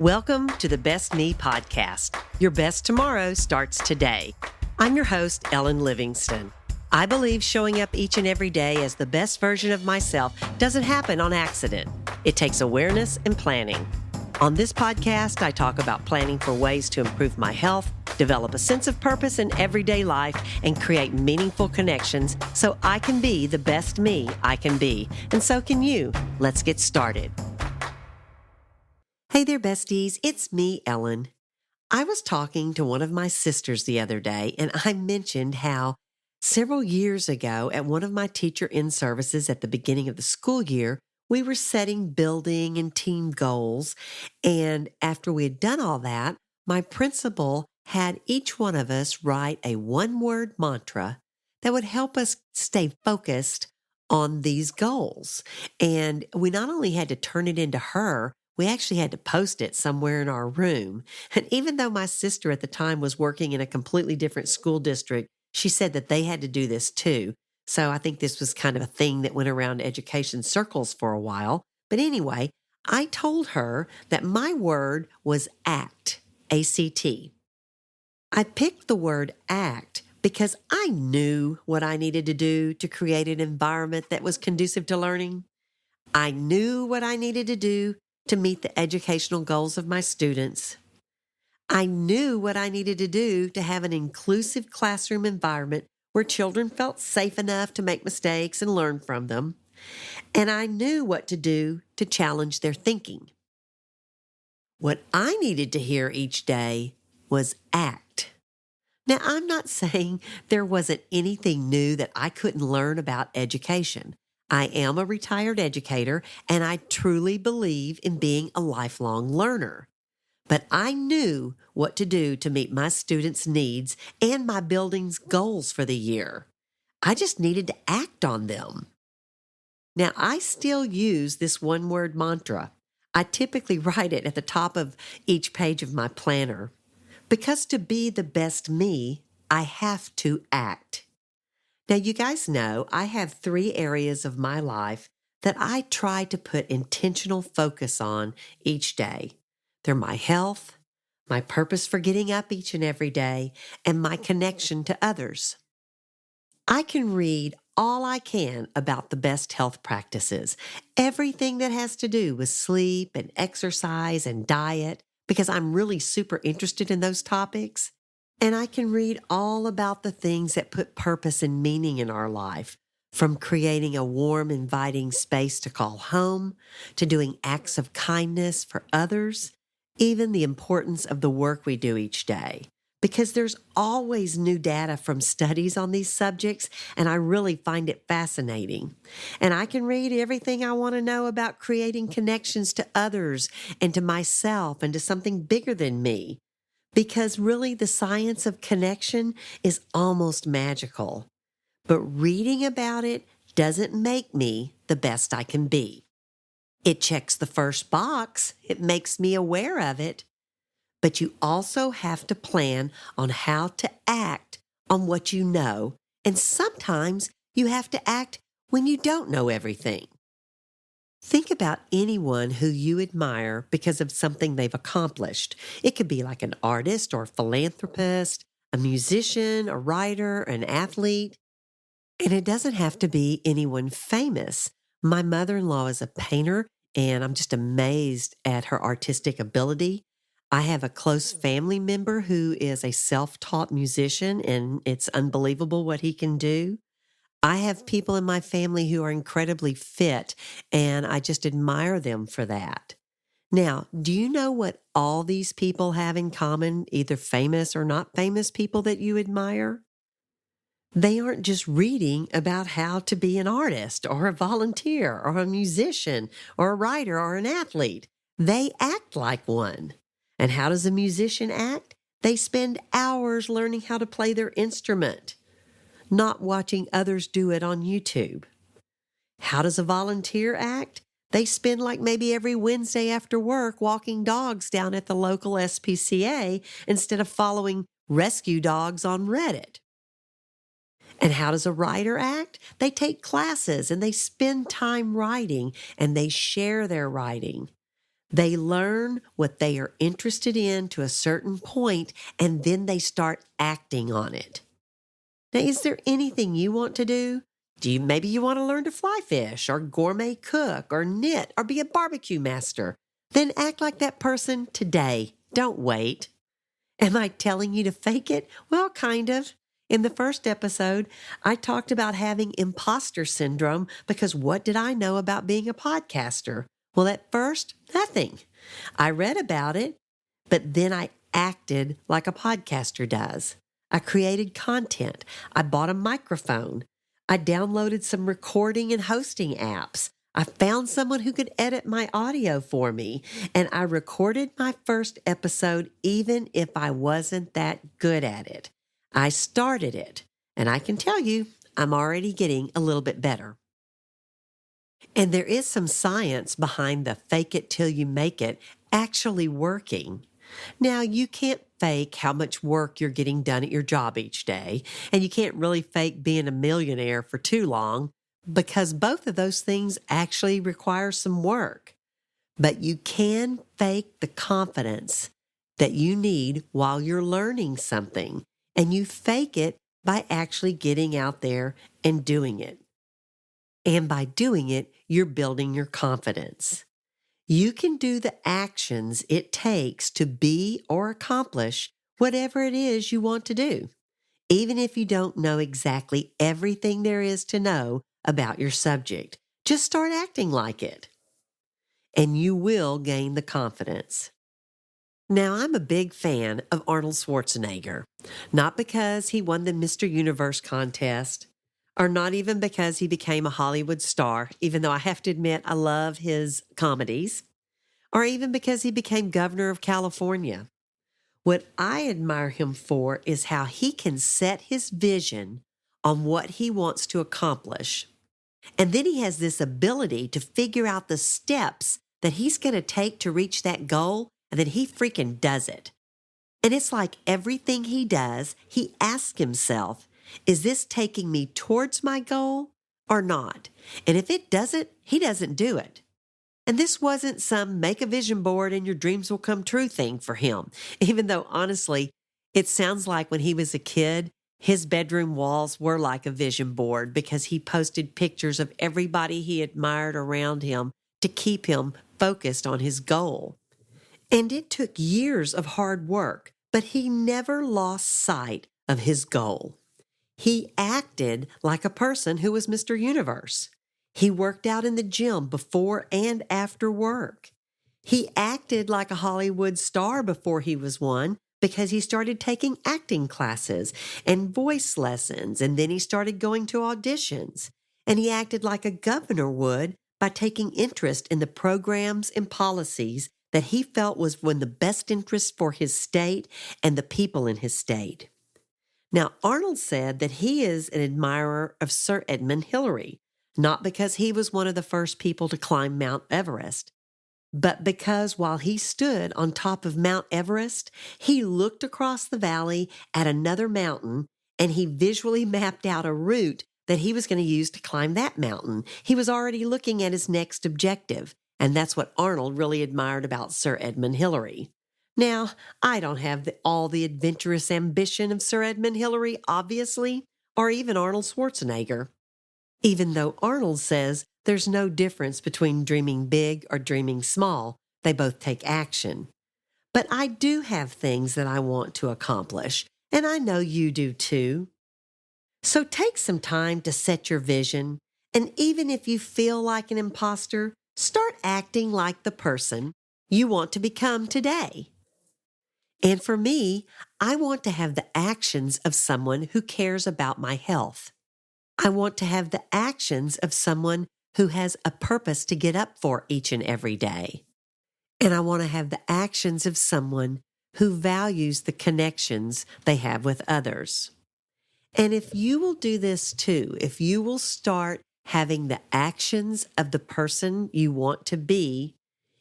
Welcome to the Best Me podcast. Your best tomorrow starts today. I'm your host, Ellen Livingston. I believe showing up each and every day as the best version of myself doesn't happen on accident. It takes awareness and planning. On this podcast, I talk about planning for ways to improve my health, develop a sense of purpose in everyday life, and create meaningful connections so I can be the best me I can be. And so can you. Let's get started. Hey there, besties. It's me, Ellen. I was talking to one of my sisters the other day, and I mentioned how several years ago at one of my teacher in-services at the beginning of the school year, we were setting building and team goals. And after we had done all that, my principal had each one of us write a one-word mantra that would help us stay focused on these goals. And we not only had to turn it into her, we actually had to post it somewhere in our room. And even though my sister at the time was working in a completely different school district, she said that they had to do this too. So I think this was kind of a thing that went around education circles for a while. But anyway, I told her that my word was ACT, A-C-T. I picked the word ACT because I knew what I needed to do to create an environment that was conducive to learning. I knew what I needed to do to meet the educational goals of my students. I knew what I needed to do to have an inclusive classroom environment where children felt safe enough to make mistakes and learn from them. And I knew what to do to challenge their thinking. What I needed to hear each day was ACT. Now, I'm not saying there wasn't anything new that I couldn't learn about education. I am a retired educator, and I truly believe in being a lifelong learner. But I knew what to do to meet my students' needs and my building's goals for the year. I just needed to act on them. Now, I still use this one-word mantra. I typically write it at the top of each page of my planner. Because to be the best me, I have to act. Now, you guys know I have 3 areas of my life that I try to put intentional focus on each day. They're my health, my purpose for getting up each and every day, and my connection to others. I can read all I can about the best health practices, everything that has to do with sleep and exercise and diet, because I'm really super interested in those topics. And I can read all about the things that put purpose and meaning in our life, from creating a warm, inviting space to call home, to doing acts of kindness for others, even the importance of the work we do each day. Because there's always new data from studies on these subjects, and I really find it fascinating. And I can read everything I want to know about creating connections to others and to myself and to something bigger than me. Because really, the science of connection is almost magical. But reading about it doesn't make me the best I can be. It checks the first box. It makes me aware of it. But you also have to plan on how to act on what you know. And sometimes you have to act when you don't know everything. Think about anyone who you admire because of something they've accomplished. It could be like an artist or a philanthropist, a musician, a writer, an athlete. And it doesn't have to be anyone famous. My mother-in-law is a painter, and I'm just amazed at her artistic ability. I have a close family member who is a self-taught musician, and it's unbelievable what he can do. I have people in my family who are incredibly fit, and I just admire them for that. Now, do you know what all these people have in common, either famous or not famous people that you admire? They aren't just reading about how to be an artist or a volunteer or a musician or a writer or an athlete. They act like one. And how does a musician act? They spend hours learning how to play their instrument, not watching others do it on YouTube. How does a volunteer act? They spend like maybe every Wednesday after work walking dogs down at the local SPCA instead of following rescue dogs on Reddit. And how does a writer act? They take classes and they spend time writing and they share their writing. They learn what they are interested in to a certain point, and then they start acting on it. Now, is there anything you want to do? Maybe you want to learn to fly fish or gourmet cook or knit or be a barbecue master? Then act like that person today. Don't wait. Am I telling you to fake it? Well, kind of. In the first episode, I talked about having imposter syndrome because what did I know about being a podcaster? Well, at first, nothing. I read about it, but then I acted like a podcaster does. I created content. I bought a microphone. I downloaded some recording and hosting apps. I found someone who could edit my audio for me, and I recorded my first episode even if I wasn't that good at it. I started it, and I can tell you, I'm already getting a little bit better. And there is some science behind the fake it till you make it actually working. Now, you can't fake how much work you're getting done at your job each day, and you can't really fake being a millionaire for too long because both of those things actually require some work. But you can fake the confidence that you need while you're learning something, and you fake it by actually getting out there and doing it. And by doing it, you're building your confidence. You can do the actions it takes to be or accomplish whatever it is you want to do, even if you don't know exactly everything there is to know about your subject. Just start acting like it, and you will gain the confidence. Now, I'm a big fan of Arnold Schwarzenegger, not because he won the Mr. Universe contest, or not even because he became a Hollywood star, even though I have to admit I love his comedies, or even because he became governor of California. What I admire him for is how he can set his vision on what he wants to accomplish. And then he has this ability to figure out the steps that he's going to take to reach that goal, and then he freaking does it. And it's like everything he does, he asks himself, is this taking me towards my goal or not? And if it doesn't, he doesn't do it. And this wasn't some make a vision board and your dreams will come true thing for him, even though honestly, it sounds like when he was a kid, his bedroom walls were like a vision board because he posted pictures of everybody he admired around him to keep him focused on his goal. And it took years of hard work, but he never lost sight of his goal. He acted like a person who was Mr. Universe. He worked out in the gym before and after work. He acted like a Hollywood star before he was one because he started taking acting classes and voice lessons, and then he started going to auditions. And he acted like a governor would by taking interest in the programs and policies that he felt was in the best interest for his state and the people in his state. Now, Arnold said that he is an admirer of Sir Edmund Hillary, not because he was one of the first people to climb Mount Everest, but because while he stood on top of Mount Everest, he looked across the valley at another mountain and he visually mapped out a route that he was going to use to climb that mountain. He was already looking at his next objective, and that's what Arnold really admired about Sir Edmund Hillary. Now, I don't have all the adventurous ambition of Sir Edmund Hillary, obviously, or even Arnold Schwarzenegger. Even though Arnold says there's no difference between dreaming big or dreaming small, they both take action. But I do have things that I want to accomplish, and I know you do too. So take some time to set your vision, and even if you feel like an imposter, start acting like the person you want to become today. And for me, I want to have the actions of someone who cares about my health. I want to have the actions of someone who has a purpose to get up for each and every day. And I want to have the actions of someone who values the connections they have with others. And if you will do this too, if you will start having the actions of the person you want to be,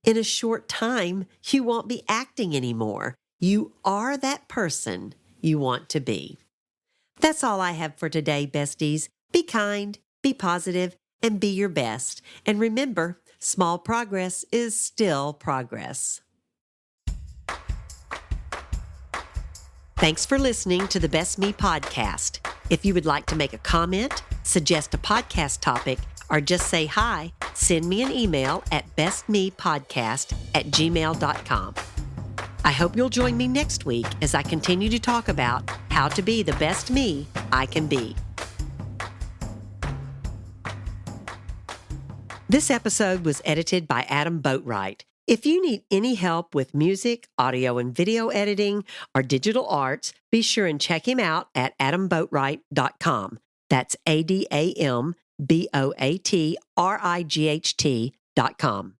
in a short time, you won't be acting anymore. You are that person you want to be. That's all I have for today, besties. Be kind, be positive, and be your best. And remember, small progress is still progress. Thanks for listening to the Best Me podcast. If you would like to make a comment, suggest a podcast topic, or just say hi, send me an email at bestmepodcast@gmail.com. I hope you'll join me next week as I continue to talk about how to be the best me I can be. This episode was edited by Adam Boatwright. If you need any help with music, audio and video editing, or digital arts, be sure and check him out at adamboatwright.com. That's ADAMBOATRIGHT.com.